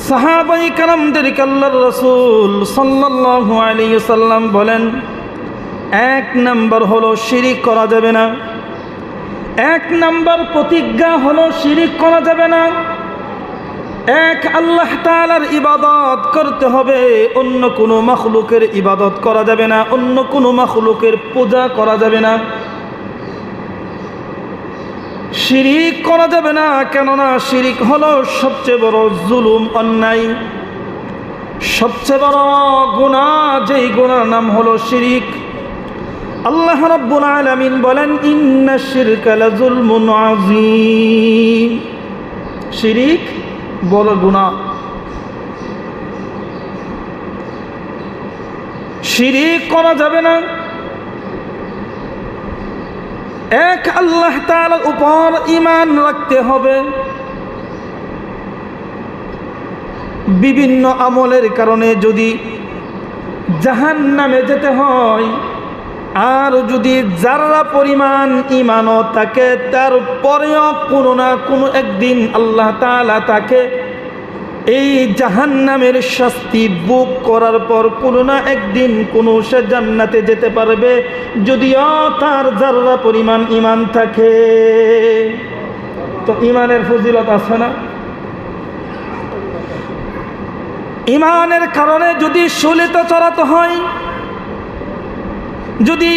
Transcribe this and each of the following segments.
সাহাবায়ে কেরামদেরকে আল্লাহর রাসূল সাল্লাল্লাহু আলাইহি ওয়াসাল্লাম বলেন, এক নাম্বার হলো শিরিক করা যাবে না। এক নাম্বার প্রতিজ্ঞা হলো শিরিক করা যাবে না। এক আল্লাহ তাআলার ইবাদত করতে হবে, অন্য কোনো মাখলুকের ইবাদত করা যাবে না, অন্য কোনো মাখলুকের পূজা করা যাবে না, শিরিক করা যাবে না। কেননা শিরিক হলো সবচেয়ে বড় জুলুম, অন্যায়, সবচেয়ে বড় গুনাহ। যেই গুনার নাম হলো শিরিক। আল্লাহ রাব্বুল আলামিন বলেন, ইন্নাশ শিরকা লাযুলমুন আযীম। শিরিক বড় গুনাহ। শিরিক করা যাবে না। এক আল্লাহ তাআলার উপর ঈমান রাখতে হবে। বিভিন্ন আমলের কারণে যদি জাহান্নামে যেতে হয়, আর যদি যারা পরিমাণ ঈমানও থাকে, তারপরেও কোনো না কোনো একদিন আল্লাহ তাআলা তাকে এই জাহান্নামের শাস্তি ভোগ করার পর কোনো না একদিন কোনো সে জান্নাতে যেতে পারবে, যদিও তার যারা পরিমাণ ঈমান থাকে। তো ঈমানের ফজিলত আছে না? ঈমানের কারণে যদি শুলিত চড়াতে হয়, যদি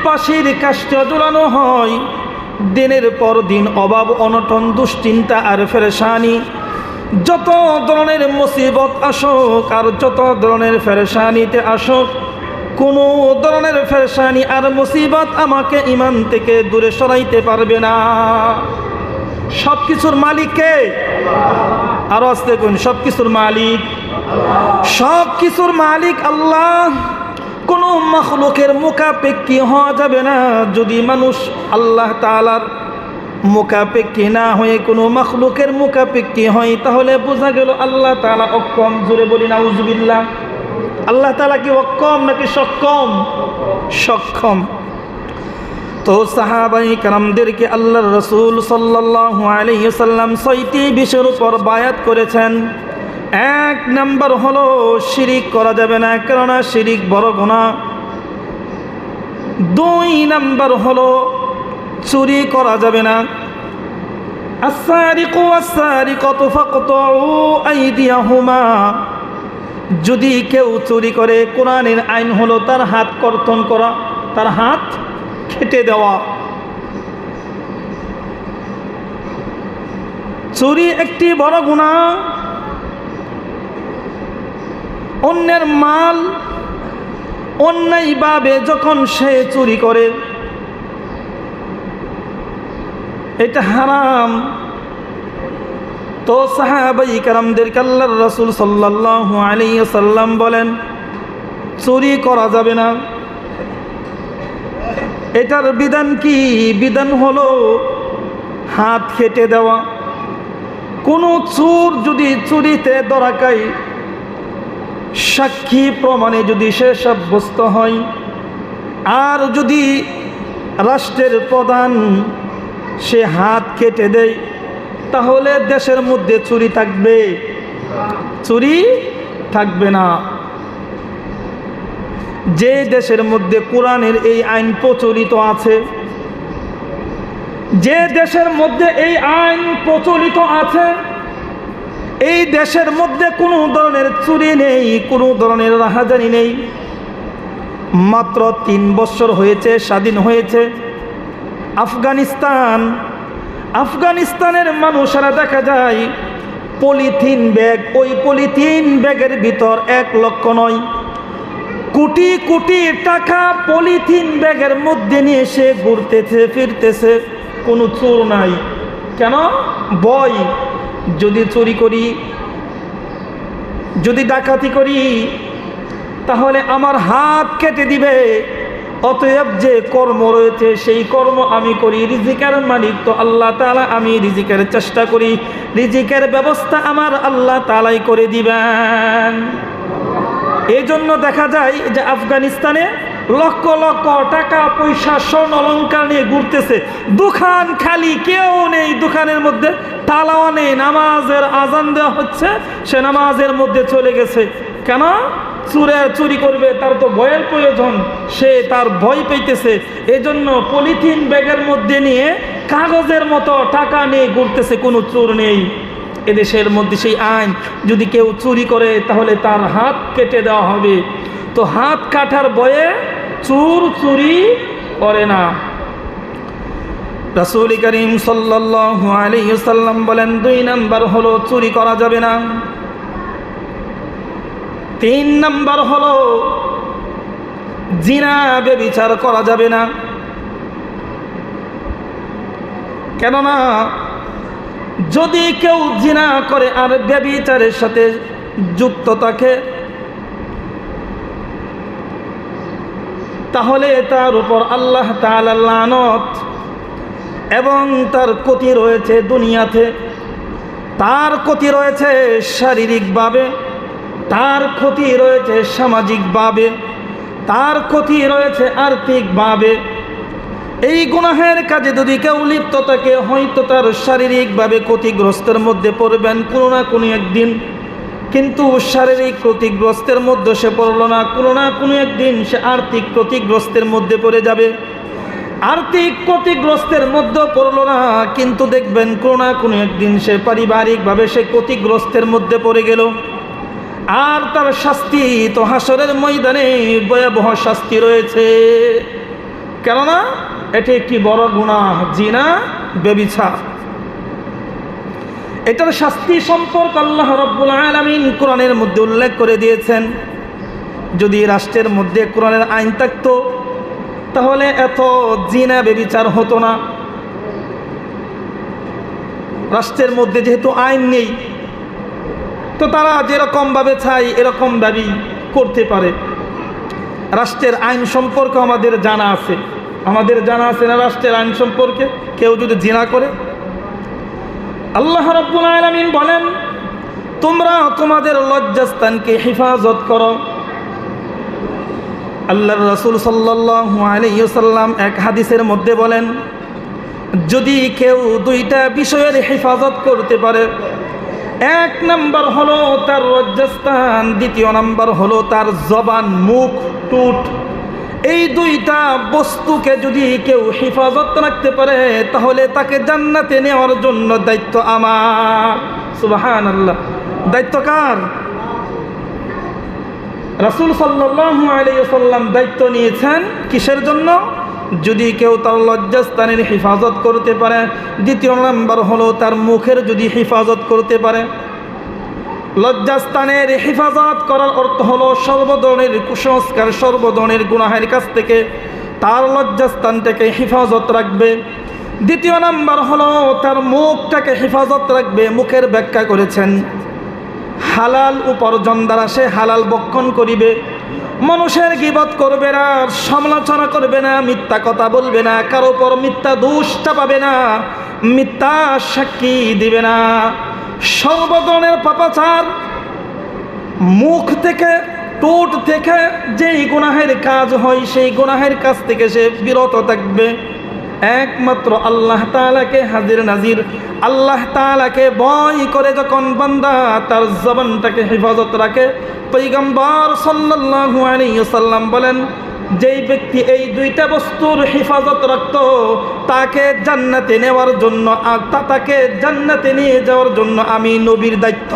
পাশির কাষ্ঠে ঝুলানো হয়, দিনের পর দিন অভাব অনটন দুশ্চিন্তা আর পেরেশানি, যত ধরনের মুসিবত আসুক আর যত ধরনের পেরেশানিতে আসুক, কোনো ধরনের পেরেশানি আর মুসিবত আমাকে ঈমান থেকে দূরে সরাইতে পারবে না। সব কিছুর মালিক কে? আরো আস্তে কোন, সব কিছুর মালিক, সব কিছুর মালিক আল্লাহ। কোনো মাখলুকের মুখাপেক্ষী হওয়া যাবে না। যদি মানুষ আল্লাহ তাআলার মুখাপেক্ষী না হয়ে কোনো মাখলুকের মুখাপেক্ষী হয়, তাহলে বোঝা গেল আল্লাহ তাআলা অক্ষম। জোরে বলি নাউজুবিল্লাহ। আল্লাহ তাআলা কি অক্ষম নাকি সক্ষম? সক্ষম। তো সাহাবায়ে কেরামদেরকে আল্লাহর রাসূল সাল্লাল্লাহু আলাইহি ওয়াসাল্লাম ৬টি বিষয়ের উপর বায়াত করেছেন। এক নাম্বার হলো শিরিক করা যাবে না, কেননা শিরিক বড় গুনাহ। ২ নাম্বার হলো চুরি করা যাবে না। আস-সারিকু ওয়াস-সারিকাতু ফাকতাউ আইদিয়াহুমা। যদি কেউ চুরি করে, কোরআনের আইন হলো তার হাত কর্তন করা, তার হাত কেটে দেওয়া। চুরি একটি বড় গুনাহ। অন্যের মাল অন্যায়ভাবে যখন সে চুরি করে, এটা হারাম। তো সাহাবায়ে কেরামদেরকে আল্লাহর রাসূল সাল্লাল্লাহু আলাইহি ওয়াসাল্লাম বলেন, চুরি করা যাবে না। এটার বিধান কি? বিধান হলো হাত কেটে দেওয়া। কোনো চোর যদি চুরিতে ধরা খায়, সাক্ষী প্রমাণে যদি সে সাব্যস্ত হয়, আর যদি রাষ্ট্রের প্রধান সে হাত কেটে দেয়, তাহলে দেশের মধ্যে চুরি থাকবে? চুরি থাকবে না। যে দেশের মধ্যে কোরআনের এই আইন প্রচলিত আছে, যে দেশের মধ্যে এই আইন প্রচলিত আছে, এই দেশের মধ্যে কোনো ধরনের চুরি নেই, কোনো ধরনের রাহাজানি নেই। মাত্র ৩ বছর হয়েছে স্বাধীন হয়েছে আফগানিস্তান। আফগানিস্তানের মানুষেরা দেখা যায় পলিথিন ব্যাগ, ওই পলিথিন ব্যাগের ভিতর ১ লক্ষ নয়, কোটি কোটি টাকা পলিথিন ব্যাগের মধ্যে নিয়ে এসে ঘুরতেছে ফিরতেছে, কোনো চোর নাই। কেন? ভয়, যদি চুরি করি, যদি ডাকাতি করি, তাহলে আমার হাত কেটে দিবে। অতএব যে কর্ম রয়েছে সেই কর্ম আমি করি। রিজিকের মালিক তো আল্লাহ তাআলা, আমি রিজিকের চেষ্টা করি, রিজিকের ব্যবস্থা আমার আল্লাহ তাআলাই করে দিবেন। এই জন্য দেখা যায় যে আফগানিস্তানে লক্ষ লক্ষ টাকা পয়সা স্বর্ণ অলংকার নিয়ে ঘুরতেছে, দোকান খালি, কেউ নেই দোকানের মধ্যে, তালাও নেই, নামাজের আজান দেওয়া হচ্ছে, সে নামাজের মধ্যে চলে গেছে। কেন? চুরি করবে, তার তো ভয়ের প্রয়োজন, সে তার ভয় পেতেছে, এজন্য পলিথিন ব্যাগের মধ্যে নিয়ে কাগজের মতো টাকা নিয়ে ঘুরতেছে, কোনো চোর নেই। এদেশের মধ্যে সেই আইন, যদি কেউ চুরি করে তাহলে তার হাত কেটে দেওয়া হবে। তো হাত কাটার ভয়ে চোর চুরি করে না। রাসূল করিম সাল্লাল্লাহু আলাইহি ওয়াসাল্লাম বলেন, 2 নাম্বার হলো চুরি করা যাবে না। 3 নাম্বার হলো জিনা ব্যভিচার করা যাবে না। কেননা যদি কেউ জিনা করে আর ব্যভিচারের সাথে যুক্ত থাকে, তাহলে তার উপর আল্লাহ তাআলার লানত এবং তার ক্ষতি রয়েছে দুনিয়াতে, তার ক্ষতি রয়েছে শারীরিকভাবে, তার ক্ষতি রয়েছে সামাজিকভাবে, তার ক্ষতি রয়েছে আর্থিকভাবে। এই গুনাহের কাজে যদি কেউ লিপ্ত থাকে, হয়তো তার শারীরিকভাবে ক্ষতিগ্রস্তের মধ্যে পড়বেন কোনো না কোনো একদিন, কিন্তু শারীরিক ক্ষতিগ্রস্তের মধ্যে সে পড়ল না, কোনো না কোনো একদিন সে আর্থিক ক্ষতিগ্রস্তের মধ্যে পড়ে যাবে। আর্থিক ক্ষতিগ্রস্তের মধ্যে পড়ল না, কিন্তু দেখবেন কোনো না কোনো একদিন সে পারিবারিকভাবে সে ক্ষতিগ্রস্তের মধ্যে পড়ে গেল, আর তার শাস্তি তো হাসরের ময়দানে ভয়াবহ শাস্তি রয়েছে। কেননা এটি একটি বড় গুনাহ, জিনা ব্যভিচার। এটার শাস্তি সম্পর্কে আল্লাহ রাব্বুল আলামিন কোরআনের মধ্যে উল্লেখ করে দিয়েছেন। যদি রাষ্ট্রের মধ্যে কোরআনের আইন থাকতো তাহলে এত জিনা ব্যভিচার হতো না। রাষ্ট্রের মধ্যে যেহেতু আইন নেই, তো তারা যেরকমভাবে চায় এরকমভাবেই করতে পারে। রাষ্ট্রের আইন সম্পর্কে আমাদের জানা আছে, না রাষ্ট্রের আইন সম্পর্কে? কেউ যদি জিনা করে, আল্লাহ রাব্বুল আলামিন বলেন, তোমরা তোমাদের লজ্জাস্থানকে হেফাজত করো। আল্লাহর রাসূল সাল্লাল্লাহু আলাইহি ওয়াসাল্লাম এক হাদিসের মধ্যে বলেন, যদি কেউ 2টা বিষয়ের হেফাজত করতে পারে, 1 নাম্বার হলো তার লজ্জাস্থান, 2 নাম্বার হলো তার জবান, মুখ, টুট, এই 2টা বস্তুকে যদি কেউ হেফাজত রাখতে পারে তাহলে তাকে জান্নাতে নেওয়ার জন্য দায়িত্ব আমার। সুবহানাল্লাহ। দায়িত্ব কার? রাসূল সাল্লাল্লাহু আলাইহি ওয়াসাল্লাম দায়িত্ব নিয়েছেন কিসের জন্য? যদি কেউ তার লজ্জাস্থানের হেফাজত করতে পারে। 2 নাম্বার হলো তার মুখের যদি হেফাজত করতে পারে। লজ্জাস্থানের হেফাজত করার অর্থ হলো সর্বধরনের কুসংস্কার, সর্বধরনের গুনাহের কাছ থেকে তার লজ্জাস্থানটাকে হেফাজত রাখবে। 2 নাম্বার হলো তার মুখটাকে হেফাজত রাখবে। মুখের ব্যাখ্যা করেছেন, হালাল উপার্জন দ্বারা সে হালাল বক্ষণ করিবে, মানুষের গীবত করবে না, সমালোচনা করবে না, মিথ্যা কথা বলবে না, কারো উপর মিথ্যা দোষ চাপাবে না, মিথ্যা সাক্ষী দিবে না। সর্বধরনের পাপাচার, মুখ থেকে, ঠোঁট থেকে যেই গুনাহের কাজ হয় সেই গুনাহের কাজ থেকে সে বিরত থাকবে। একমাত্র আল্লাহ তাআলাকে হাজির নাজির, আল্লাহ তাআলাকে ভয় করে যখন বান্দা তার জবানটাকে হেফাজত রাখে, পয়গম্বর সাল্লাল্লাহু আলাইহি ওয়াসাল্লাম বলেন, যেই ব্যক্তি এই 2টা বস্তুর হেফাজত রাখত তাকে জান্নাতে নেওয়ার জন্য, আর তাকে জান্নাতে নিয়ে যাওয়ার জন্য আমি নবীর দায়িত্ব।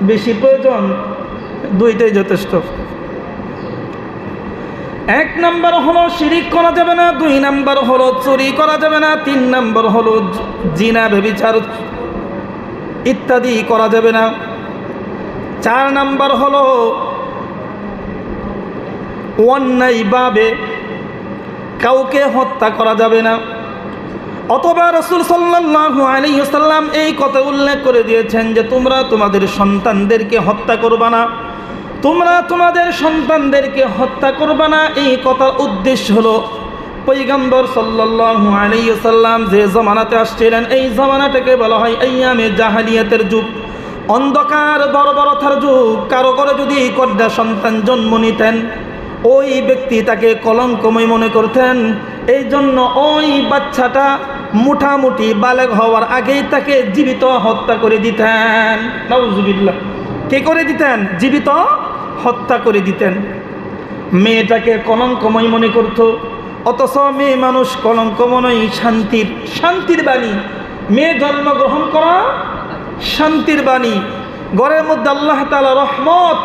বেশি প্রয়োজন? 2টাই যথেষ্ট। 1 নাম্বার হলো শিরিক করা যাবে না, 2 নাম্বার হলো চুরি করা যাবে না, 3 নাম্বার হলো জিনা ব্যভিচার ইত্যাদি করা যাবে না। 4 নাম্বার হলো অন্যায়ভাবে কাউকে হত্যা করা যাবে না। অথবা রাসূল সাল্লাল্লাহু আলাইহি ওয়াসাল্লাম এই কথা উল্লেখ করে দিয়েছেন যে তোমরা তোমাদের সন্তানদেরকে হত্যা করবা না, তোমরা তোমাদের সন্তানদেরকে হত্যা করবা না। এই কথার উদ্দেশ্য হলো পয়গম্বর সাল্লাল্লাহু আলাইহি ওয়াসাল্লাম যে জামানাতে আসছিলেন, এই জামানাটাকে বলা হয় আইয়ামে জাহেলিয়াতের যুগ। অন্ধকার বর্বরতার যুগ, কারো ঘরে যদি কন্যা সন্তান জন্ম নিতেন, ওই ব্যক্তি তাকে কলঙ্কময় মনে করতেন। এই জন্য ওই বাচ্চাটা মোটামুটি বালেগ হওয়ার আগেই তাকে জীবিত হত্যা করে দিতেন। নাউজুবিল্লাহ। কে করে দিতেন? জীবিত হত্যা করে দিতেন। মেয়েটাকে কলঙ্কময় মনে করত, অথচ মেয়ে মানুষ কলঙ্কময় শান্তির বাণী। মেয়ে জন্মগ্রহণ করা শান্তির বাণী। ঘরের মধ্যে আল্লাহ তাআলা রহমত,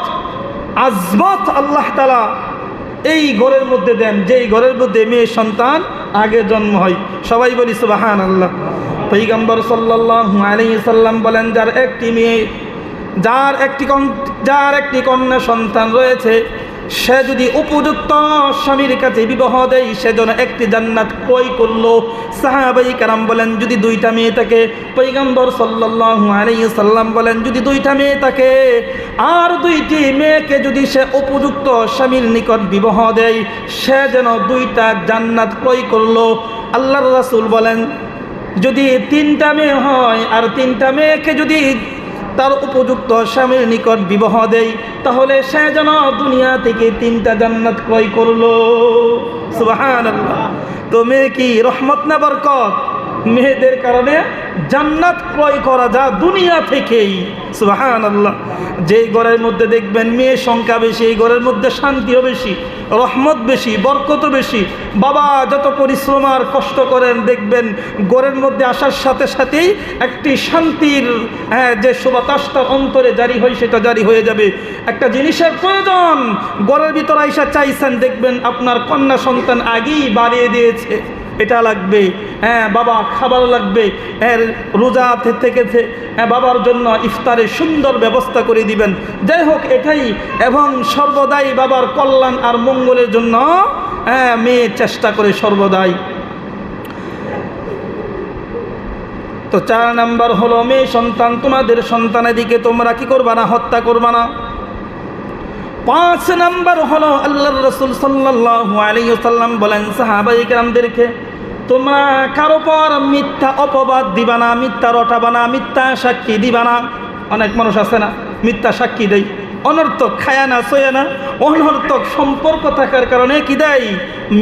আজমত আল্লাহ তাআলা এই ঘরের মধ্যে দেন, যেই ঘরের মধ্যে মেয়ে সন্তান আগে জন্ম হয়। সবাই বলি সুবহানাল্লাহ। পয়গম্বর সাল্লাল্লাহু আলাইহি সাল্লাম বলেন, যার একটি কন্যা সন্তান রয়েছে, সে যদি উপযুক্ত স্বামীর কাছে বিবাহ দেয়, সেজন্য একটি জান্নাত ক্রয় করলো। সাহাবায়ে কেরাম বলেন, যদি দুইটা মেয়ে থাকে, পয়গম্বর সাল্লাল্লাহু আলাইহি সাল্লাম বলেন, যদি দুইটা মেয়ে থাকে আর দুইটি মেয়েকে যদি সে উপযুক্ত স্বামীর নিকট বিবাহ দেয়, সে যেন দুইটা জান্নাত ক্রয় করলো। আল্লাহর রাসূল বলেন, যদি তিনটা মেয়ে হয় আর তিনটা মেয়েকে যদি তার উপযুক্ত স্বামীর নিকট বিবাহ দেয়, তাহলে সে যেন দুনিয়া থেকে তিনটা জান্নাত ক্রয় করলো। সুবহানাল্লাহ। তো মেয়ে কি রহমত না বরকত? মেয়েদের কারণে জান্নাত ক্রয় করা যা দুনিয়া থেকেই। সুবহানাল্লাহ। যেই ঘরের মধ্যে দেখবেন মেয়ের সংখ্যা বেশি, এই ঘরের মধ্যে শান্তিও বেশি, রহমত বেশি, বরকতও বেশি। বাবা যত পরিশ্রম আর কষ্ট করেন, দেখবেন ঘরের মধ্যে আসার সাথে সাথেই একটি শান্তির যে সুবাতাসটা অন্তরে জারি হয়, সেটা জারি হয়ে যাবে। একটা জিনিসের প্রয়োজন, ঘরের ভিতর আইসা চাইছেন, দেখবেন আপনার কন্যা সন্তান আগেই বাড়িয়ে দিয়েছে, এটা লাগবে, বাবা খাবার লাগবে, রোজা থেকেছে, বাবার জন্য ইফতারের সুন্দর ব্যবস্থা করে দিবেন। যাই হোক, এটাই, এবং সর্বদাই বাবার কল্যাণ আর মঙ্গলের জন্য মেয়ে চেষ্টা করে সর্বদাই। তো 4 নাম্বার হলো, মেয়ে সন্তান, তোমাদের সন্তানের দিকে তোমরা কি করবা না? হত্যা করবা না। 5 নাম্বার হলো, আল্লাহর রাসূল সাল্লাল্লাহু আলাইহি ওয়াসাল্লাম বলেন সাহাবায়ে কেরামদেরকে, তোমরা কারো পর মিথ্যা অপবাদ দিবা না, মিথ্যা রটাবা না, মিথ্যা সাক্ষী দিবা না। অনেক মানুষ আছে না, মিথ্যা সাক্ষী দেয়, অনর্থক খায়া না সোয়া না, অনর্থক সম্পর্ক থাকার কারণে কি দেয়?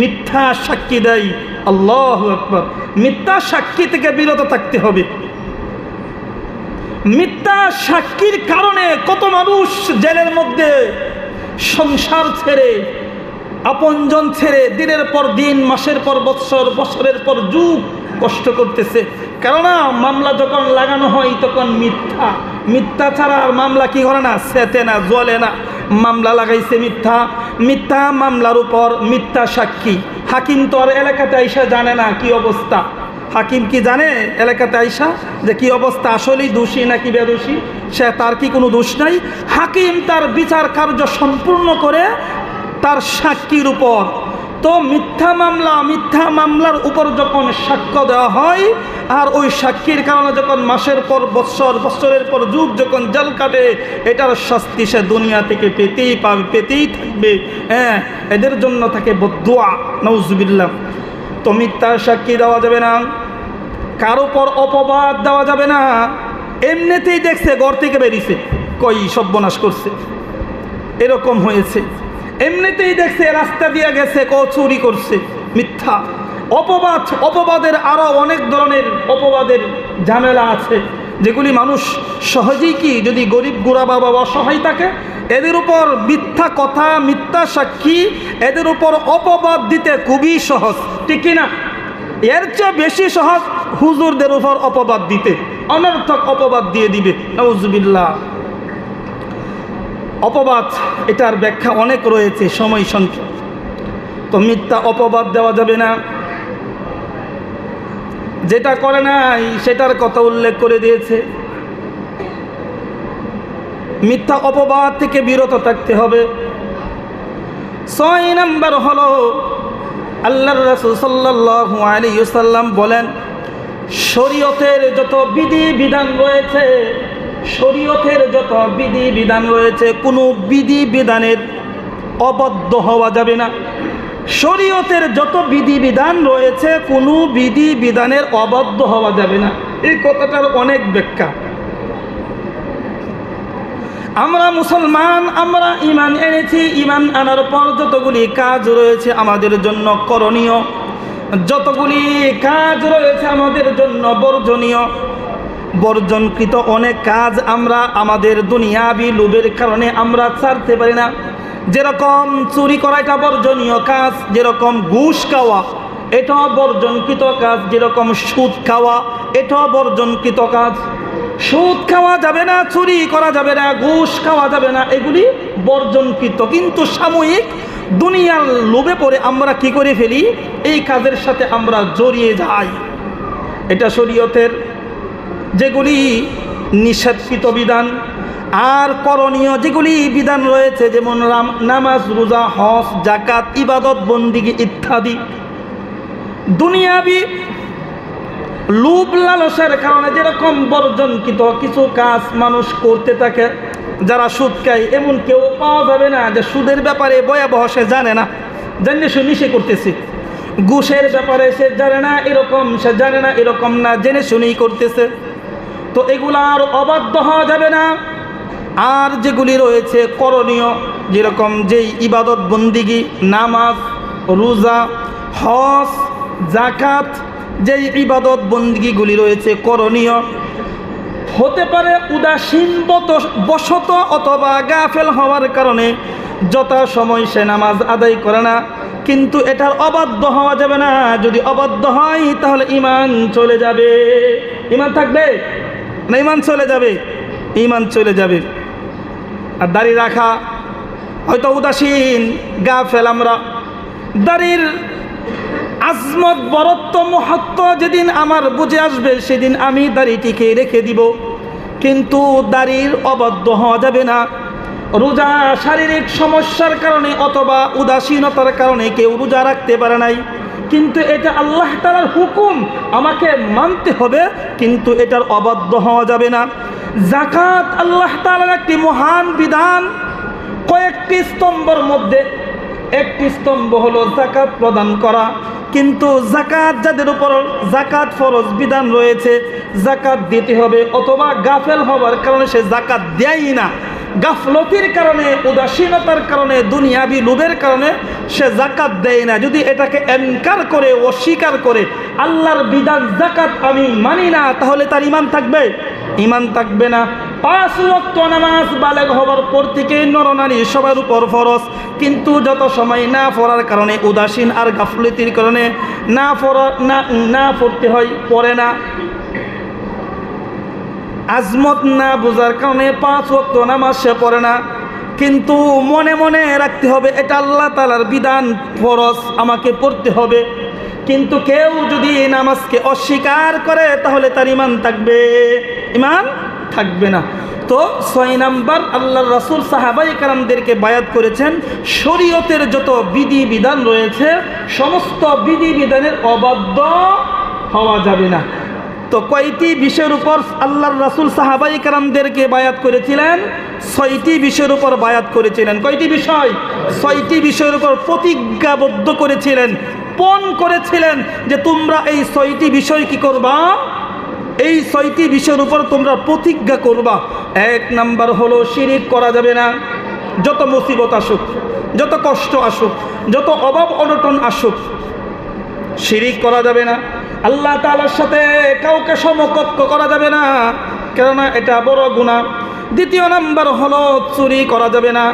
মিথ্যা সাক্ষী দেয়। আল্লাহু আকবার। মিথ্যা সাক্ষী থেকে বিরত থাকতে হবে। মিথ্যা সাক্ষীর কারণে কত মানুষ জেলের মধ্যে সংসার ছেড়ে, আপনজন ছেড়ে দিনের পর দিন, মাসের পর বৎসর, বছরের পর যুগ কষ্ট করতেছে। কেননা মামলা যখন লাগানো হয় তখন মিথ্যা ছাড়া আর মামলা কি করে না, সেতে না, জ্বলে না। মামলা লাগাইছে মিথ্যা মামলার উপর মিথ্যা সাক্ষী। হাকিম তো আর এলাকাতে আইসা জানে না কি অবস্থা। হাকিম কি জানে এলাকাতে আইসা যে কি অবস্থা, আসলেই দোষী নাকি বেদোষী? সে তার কি কোনো দোষ নাই? হাকিম তার বিচার কার্য সম্পূর্ণ করে তার সাক্ষীর উপর। তো মিথ্যা মামলার উপর যখন সাক্ষ্য দেওয়া হয়, আর ওই সাক্ষীর কারণে যখন মাসের পর বৎসর, বৎসরের পর যুগ যখন জেল কাটে, এটার শাস্তি সে দুনিয়া থেকে পেতেই থাকবে। এদের জন্য থাকে বদদুয়া, নাউজুবিল্লাহ। তো মিথ্যা সাক্ষী দেওয়া যাবে না, কারো পর অপবাদ দেওয়া যাবে না। এমনিতেই দেখছে ঘর থেকে বেরিয়েছে, কই সর্বনাশ করছে, এরকম হয়েছে। এমনিতেই দেখছে রাস্তা দিয়ে গেছে, চুরি করছে, মিথ্যা। অপবাদের আরো অনেক ধরনের অপবাদের ঝামেলা আছে, যেগুলি মানুষ সহজেই কি, যদি গরিব গুড়া বা অসহায় থাকে, এদের উপর মিথ্যা কথা, মিথ্যা সাক্ষী, এদের উপর অপবাদ দিতে খুবই সহজ, ঠিক কিনা? এর চেয়ে বেশি সহজ হুজুরদের উপর অপবাদ দিতে, অনর্থক অপবাদ দিয়ে দিবে। নাউজুবিল্লাহ। অপবাদ, এটার ব্যাখ্যা অনেক রয়েছে, সময় সংক্ষেপ। তো মিথ্যা অপবাদ দেওয়া যাবে না। যেটা করে নাই সেটার কথা উল্লেখ করে দিয়েছে। মিথ্যা অপবাদ থেকে বিরত থাকতে হবে। 6 নাম্বার হলো, আল্লাহর রাসূল সাল্লাল্লাহু আলাইহি ওয়াসাল্লাম বলেন, শরীয়তের যত বিধিবিধান রয়েছে, কোনো বিধিবিধানের অবদ্ধ হওয়া যাবে না। শরীয়তের যত বিধিবিধান রয়েছে, কোনো বিধিবিধানের অবদ্ধ হওয়া যাবে না। এই কথাটার অনেক ব্যাখ্যা। আমরা মুসলমান, আমরা ঈমান এনেছি। ঈমান আনার পর যতগুলি কাজ রয়েছে আমাদের জন্য করণীয়, যতগুলি কাজ রয়েছে আমাদের জন্য বর্জনীয়, বর্জনকৃত অনেক কাজ আমরা আমাদের দুনিয়াবি লোভের কারণে আমরা ছাড়তে পারি না। যেরকম চুরি করা এটা বর্জনীয় কাজ, যেরকম ঘুষ খাওয়া এটাও বর্জনকৃত কাজ, যেরকম সুদ খাওয়া এটাও বর্জনকৃত কাজ। সুদ খাওয়া যাবে না, চুরি করা যাবে না, ঘুষ খাওয়া যাবে না, এগুলি বর্জনকৃত। কিন্তু সাময়িক দুনিয়ার লোভে পড়ে আমরা কি করে ফেলি, এই কাজের সাথে আমরা জড়িয়ে যাই। এটা শরীয়তের যেগুলি নিষেধকৃত বিধান। আর করণীয় যেগুলি বিধান রয়েছে, যেমন নামাজ, রোজা, হজ, জাকাত, ইবাদত, বন্দিগি ইত্যাদি। দুনিয়াবি লোভ লালসের কারণে যেরকম বর্জনকৃত কিছু কাজ মানুষ করতে থাকে, যারা সুদ খায় এমন কেউ পাওয়া যাবে না যে সুদের ব্যাপারে ভয়াবহ সে জানে না, জানিয়ে শুনি সে করতেছে। ঘুষের ব্যাপারে সে জানে না এরকম, সে জানে না এরকম না, জেনে শুনেই করতেছে। তো এগুলার অবাধ্য হওয়া যাবে না। আর যেগুলি রয়েছে করণীয়, যেরকম যেই ইবাদত বন্দিগি, নামাজ, রোজা, হজ, জাকাত, যেই ইবাদত বন্দিগিগুলি রয়েছে করণীয়, হতে পারে উদাসীন বশত অথবা গাফেল হওয়ার কারণে যথাসময় সে নামাজ আদায় করে না, কিন্তু এটার অবাধ্য হওয়া যাবে না। যদি অবাধ্য হয় তাহলে ঈমান চলে যাবে। ঈমান থাকবে না, ঈমান চলে যাবে, ঈমান চলে যাবে। আর দাড়ি রাখা, হয়তো উদাসীন গাফেল আমরা, দাড়ির আজমত, বরত্ব, মহত্ব যেদিন আমার বুঝে আসবে সেদিন আমি দাড়িটিকে রেখে দিব, কিন্তু দাড়ির অবাধ্য হওয়া যাবে না। রোজা শারীরিক সমস্যার কারণে অথবা উদাসীনতার কারণে কেউ রোজা রাখতে পারে নাই, কিন্তু এটা আল্লাহ তাআলার হুকুম, আমাকে মানতে হবে, কিন্তু এটার অবাধ্য হওয়া যাবে না। যাকাত আল্লাহ তাআলার একটি মহান বিধান। কয়েকটি স্তম্ভের মধ্যে একটি স্তম্ভ হলো যাকাত প্রদান করা, কিন্তু যাকাত যাদের উপর যাকাত ফরজ বিধান রয়েছে যাকাত দিতে হবে, অথবা গাফেল হওয়ার কারণে সে যাকাত দেয়ই না, গাফলতির কারণে, উদাসীনতার কারণে, দুনিয়াবি লোভের কারণে সে যাকাত দেয় না। যদি এটাকে ইনকার করে, অস্বীকার করে, আল্লাহর বিধান যাকাত আমি মানি না, তাহলে তার ঈমান থাকবে? ঈমান থাকবে না। 5 ওয়াক্ত নামাজ বালেগ হওয়ার পর থেকে নরনারী সবার উপর ফরজ, কিন্তু যত সময় না পড়ার কারণে, উদাসীন আর গাফলতির কারণে না পড়তে হয়, পড়ে না। আজমত না বোঝার কারণে 5 ওয়াক্ত নামাজ সে পড়ে না, কিন্তু মনে মনে রাখতে হবে এটা আল্লাহ তাআলার বিধান, ফরজ, আমাকে পড়তে হবে। কিন্তু কেউ যদি এই নামাজকে অস্বীকার করে তাহলে তার ঈমান থাকবে? ঈমান থাকবে না। তো 6 নাম্বার, আল্লাহর রাসূল সাহাবায়ে কেরামদেরকে বায়াত করেছেন শরীয়তের যত বিধি বিধান রয়েছে সমস্ত বিধি বিধানের অবাধ্য হওয়া যাবে না। তো কয়টি বিষয়ের উপর আল্লাহর রাসূল সাহাবায়ে কেরামদেরকে বায়াত করেছিলেন? 6টি বিষয়ের উপর বায়াত করেছিলেন। কয়টি বিষয়? 6টি বিষয়ের উপর প্রতিজ্ঞাবদ্ধ করেছিলেন, পণ করেছিলেন যে তোমরা এই 6টি বিষয় কি করবা? এই 6টি বিষয়ের উপর তোমরা প্রতিজ্ঞা করবা। 1 নাম্বার হলো শিরিক করা যাবে না। যত মুসিবত আসুক, যত কষ্ট আসুক, যত অভাব অনটন আসুক, শিরিক করা যাবে না। আল্লাহ তাআলার সাথে কাউকে সমকক্ষ করা যাবে না, কেননা এটা বড় গুনাহ। 2 নাম্বার হলো চুরি করা যাবে না।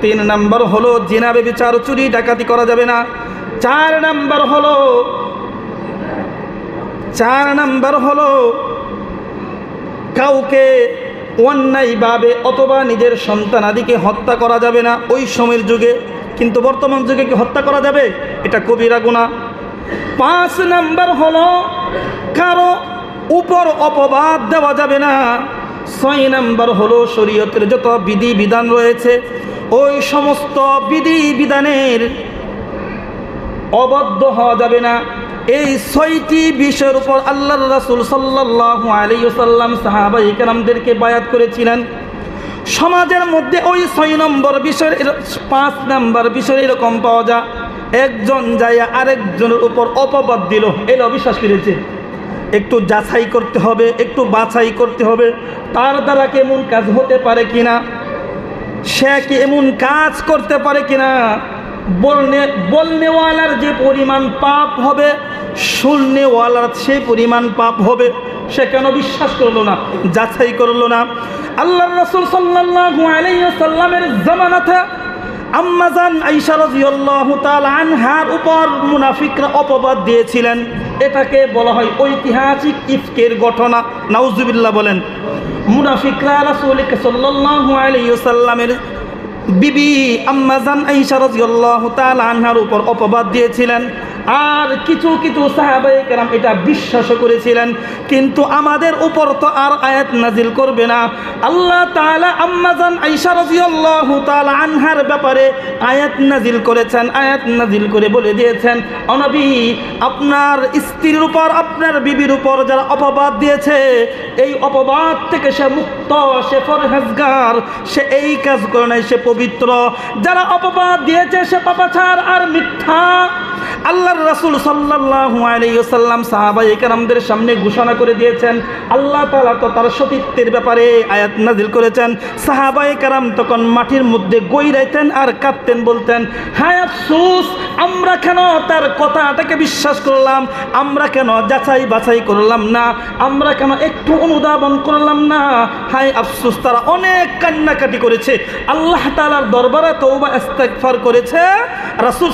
3 নাম্বার হলো জিনা, ব্যভিচার, চুরি, ডাকাতি করা যাবে না। 4 নাম্বার হলো কাউকে অন্যায়ভাবে অথবা নিজের সন্তানাদিকে হত্যা করা যাবে না ওই সময়ের যুগে, কিন্তু বর্তমান যুগে কি হত্যা করা যাবে? এটা কবিরা গুনাহ। 5 নাম্বার হলো কারো উপর অপবাদ দেওয়া যাবে না। 6 নাম্বার হলো শরীয়তের যত বিধি বিধান রয়েছে ওই সমস্ত বিধি বিধানের অবাধ্য হওয়া যাবে না। এই 6টি বিষয়ের উপর আল্লাহর রাসূল সাল্লাল্লাহু আলাইহি ওয়াসাল্লাম সাহাবায়ে কেরামদেরকে বায়াত করেছিলেন। সমাজের মধ্যে ওই 6 নম্বর বিষয়ের 5 নাম্বার বিষয় এরকম পাওয়া যায়, একজন যাইয়া আরেকজনের উপর অপবাদ দিল, এলো বিশ্বাস করেছে। একটু যাচাই করতে হবে, একটু বাছাই করতে হবে তার দ্বারা কেমন কাজ হতে পারে কিনা। সে কি এমন কাজ করতে পারে কিনা, বলনেওয়ালার যে পরিমাণ পাপ হবে শুননেওয়ালার সেই পরিমাণ পাপ হবে। সে কেন বিশ্বাস করলো না, যাচাই করলো না? আল্লাহর রাসূল সাল্লাল্লাহু আলাইহি ওয়াসাল্লামের জামানাতে আম্মাজান আয়েশা রাদিয়াল্লাহু তাআলা আনহার উপর মুনাফিকরা অপবাদ দিয়েছিলেন। এটাকে বলা হয় ঐতিহাসিক ইফকের ঘটনা। নাউজুবিল্লাহ বলেন। মুনাফিকরা রাসূল সাল্লাল্লাহু আলাইহি ওয়াসাল্লামের বিবি আম্মাজান আয়েশা রাদিয়াল্লাহু তাআলা আনহার উপর অপবাদ দিয়েছিলেন, আর কিছু কিছু সাহাবায়ে কেরাম এটা বিশ্বাস করেছিলেন। কিন্তু আমাদের উপর তো আর আয়াত নাজিল করবে না। আল্লাহ তাআলা আম্মাজান আয়েশা রাদিয়াল্লাহু তাআলা আনহার ব্যাপারে আয়াত নাজিল করেছেন। আয়াত নাজিল করে বলে দিয়েছেন, ও নবী, আপনার স্ত্রীর উপর, আপনার বিবির উপর যারা অপবাদ দিয়েছে, এই অপবাদ থেকে সে মুক্ত, সে পরহেজগার, সে এই কাজ করে নাই, সে পবিত্র। যারা অপবাদ দিয়েছে সে পাপাচার আর মিথ্যা। আল্লাহর রাসূল সাল্লাল্লাহু আলাইহি ওয়াসাল্লাম সাহাবায়ে কেরামদের সামনে ঘোষণা করে দিয়েছেন, আল্লাহ তাআলা তো তার সতীত্বের ব্যাপারে আয়াত নাজিল করেছেন। সাহাবায়ে কেরাম তখন মাটির মধ্যে গইরাইতেন আর কাঁদতেন, বলতেন, হায় আফসোস, আমরা কেন তার কথাটাকে বিশ্বাস করলাম, আমরা কেন যাচাই বাছাই করলাম না, আমরা কেন একটু অনুধাবন করলাম না। হায় আফসোস, তারা অনেক কান্নাকাটি করেছে, আল্লাহ তাআলার দরবারে তওবা ইস্তেগফার করেছে। রাসূল